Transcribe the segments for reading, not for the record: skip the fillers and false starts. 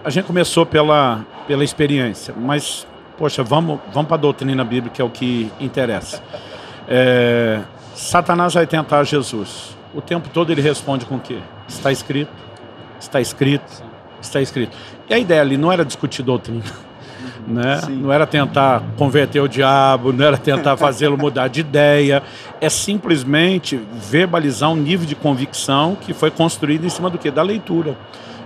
A gente começou pela experiência, mas, poxa, vamos para a doutrina bíblica, que é o que interessa. Satanás vai tentar Jesus. O tempo todo ele responde com o quê? Está escrito, está escrito, está escrito. E a ideia ali não era discutir doutrina, né? Não era tentar converter o diabo, não era tentar fazê-lo mudar de ideia, é simplesmente verbalizar um nível de convicção que foi construído em cima do quê? Da leitura.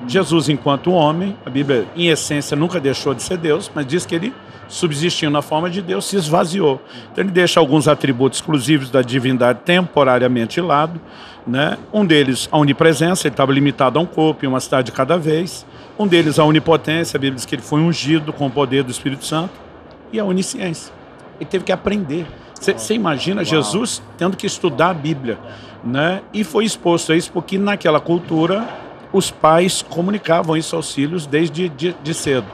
Jesus, enquanto homem, a Bíblia, em essência, nunca deixou de ser Deus, mas diz que ele, subsistindo na forma de Deus, se esvaziou. Então ele deixa alguns atributos exclusivos da divindade temporariamente de lado, né? Um deles, a onipresença, ele estava limitado a um corpo, em uma cidade de cada vez. Um deles, a onipotência, a Bíblia diz que ele foi ungido com o poder do Espírito Santo. E a onisciência. Ele teve que aprender. Você imagina Jesus tendo que estudar a Bíblia, né? E foi exposto a isso porque naquela cultura os pais comunicavam isso aos filhos desde de cedo.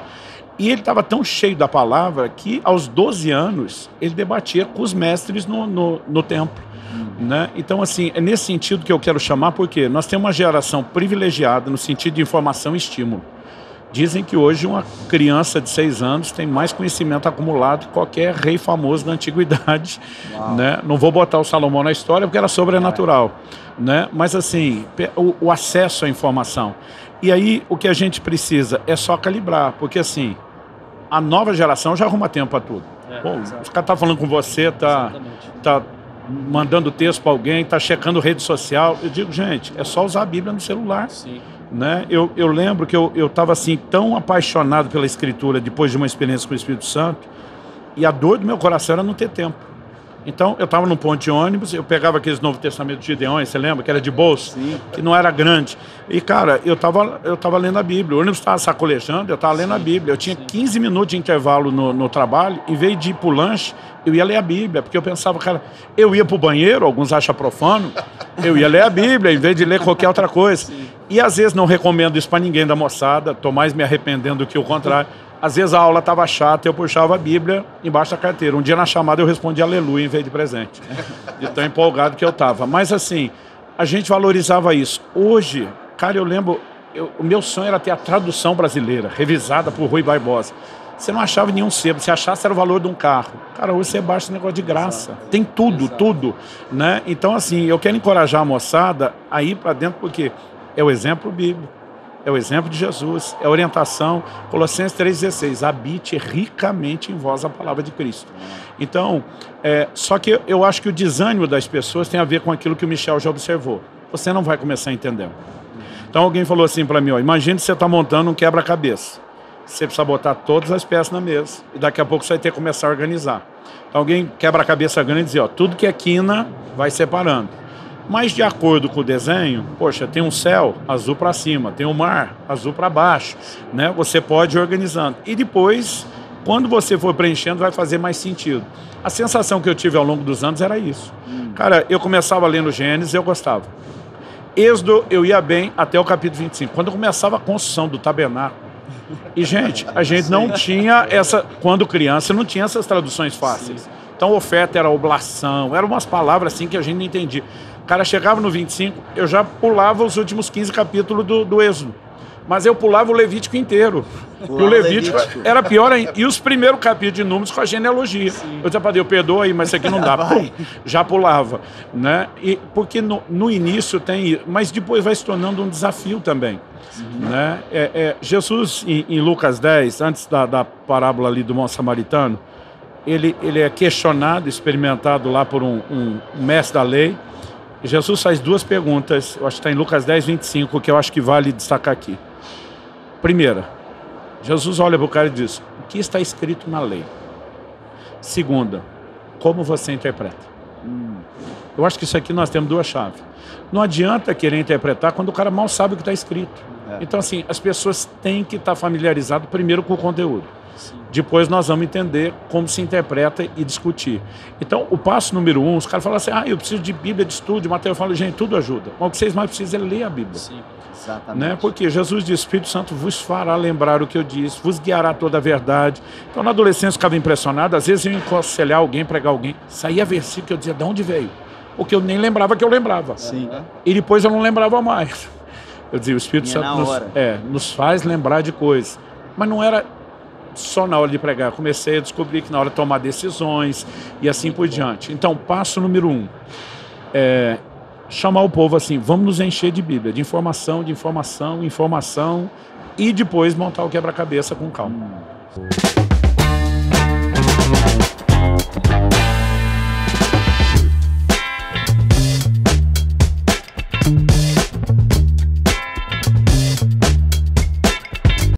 E ele estava tão cheio da palavra que aos 12 anos ele debatia com os mestres no templo. Né? Então, assim, é nesse sentido que eu quero chamar, porque nós temos uma geração privilegiada no sentido de informação e estímulo. Dizem que hoje uma criança de 6 anos tem mais conhecimento acumulado que qualquer rei famoso da antiguidade. Né? Não vou botar o Salomão na história porque era sobrenatural. Né? Mas, assim, o acesso à informação. E aí, o que a gente precisa é só calibrar, porque, assim, a nova geração já arruma tempo para tudo. Bom, os caras estão falando com você, tá mandando texto para alguém, está checando rede social. Eu digo, gente, é só usar a Bíblia no celular. Sim. Né? Eu lembro que eu estava assim, tão apaixonado pela Escritura depois de uma experiência com o Espírito Santo, e a dor do meu coração era não ter tempo. Então, eu estava num ponto de ônibus, eu pegava aqueles Novo Testamento de Gideões, você lembra? Que era de bolso, que não era grande. E, cara, eu tava lendo a Bíblia. O ônibus estava sacolejando, eu estava lendo a Bíblia. Eu tinha 15 minutos de intervalo no trabalho, em vez de ir para o lanche, eu ia ler a Bíblia, porque eu pensava, cara, eu ia para o banheiro, alguns acham profano, eu ia ler a Bíblia, em vez de ler qualquer outra coisa. E, às vezes, não recomendo isso para ninguém da moçada, estou mais me arrependendo do que o contrário. Às vezes a aula estava chata, eu puxava a Bíblia embaixo da carteira. Um dia na chamada eu respondi aleluia em vez de presente. De tão empolgado que eu estava. Mas assim, a gente valorizava isso. Hoje, cara, eu lembro, o meu sonho era ter a tradução brasileira, revisada por Rui Barbosa. Você não achava nenhum sebo, se achasse era o valor de um carro. Cara, hoje você baixa esse negócio de graça. Tem tudo, tudo. Né? Então assim, eu quero encorajar a moçada a ir para dentro porque é o exemplo bíblico. É o exemplo de Jesus, é a orientação. Colossenses 3,16, habite ricamente em vós a palavra de Cristo. Então, só que eu acho que o desânimo das pessoas tem a ver com aquilo que o Michel já observou. Você não vai começar entendendo. Então alguém falou assim para mim, ó, imagine que você está montando um quebra-cabeça. Você precisa botar todas as peças na mesa e daqui a pouco você vai ter que começar a organizar. Então alguém quebra a cabeça grande e diz, ó, tudo que é quina vai separando. Mas de acordo com o desenho, poxa, tem um céu azul para cima, tem um mar azul para baixo, né? Você pode ir organizando. E depois, quando você for preenchendo, vai fazer mais sentido. A sensação que eu tive ao longo dos anos era isso. Cara, eu começava lendo Gênesis, eu gostava. Êxodo, eu ia bem até o capítulo 25. Quando começava a construção do tabernáculo, e gente, a gente não tinha quando criança, não tinha essas traduções fáceis. Então, oferta era oblação, eram umas palavras assim que a gente não entendia. O cara chegava no 25, eu já pulava os últimos 15 capítulos do Êxodo. Mas eu pulava o Levítico inteiro. E o Levítico era pior ainda. E os primeiros capítulos de Números com a genealogia. Eu dizia para Deus, perdoa aí, mas isso aqui não dá. Pum, já pulava. Né? Porque no início tem... Mas depois vai se tornando um desafio também. Né? Jesus, em Lucas 10, antes da parábola ali do monte samaritano, ele é questionado, experimentado lá por um mestre da lei. E Jesus faz duas perguntas, eu acho que está em Lucas 10, 25, que eu acho que vale destacar aqui. Primeira, Jesus olha para o cara e diz, o que está escrito na lei? Segunda, como você interpreta? Eu acho que isso aqui nós temos duas chaves. Não adianta querer interpretar quando o cara mal sabe o que está escrito. Então, assim, as pessoas têm que estar familiarizadas primeiro com o conteúdo. Depois nós vamos entender como se interpreta e discutir. Então, o passo número 1, os caras falam assim, eu preciso de Bíblia, de estudo, de material. Eu falo, gente, tudo ajuda. Mas o que vocês mais precisam é ler a Bíblia. Sim, exatamente. Né? Porque Jesus diz, Espírito Santo vos fará lembrar o que eu disse, vos guiará toda a verdade. Então, na adolescência, eu ficava impressionado. Às vezes eu ia aconselhar alguém, pregar alguém, saía versículo que eu dizia, de onde veio? Porque eu nem lembrava que eu lembrava. Sim. E depois eu não lembrava mais. Eu dizia, o Espírito Vinha Santo na hora. nos faz lembrar de coisas. Mas não era só na hora de pregar. Eu comecei a descobrir que na hora de tomar decisões e assim por diante. Então, passo número 1. Chamar o povo assim, vamos nos encher de Bíblia, de informação, informação, e depois montar o quebra-cabeça com calma.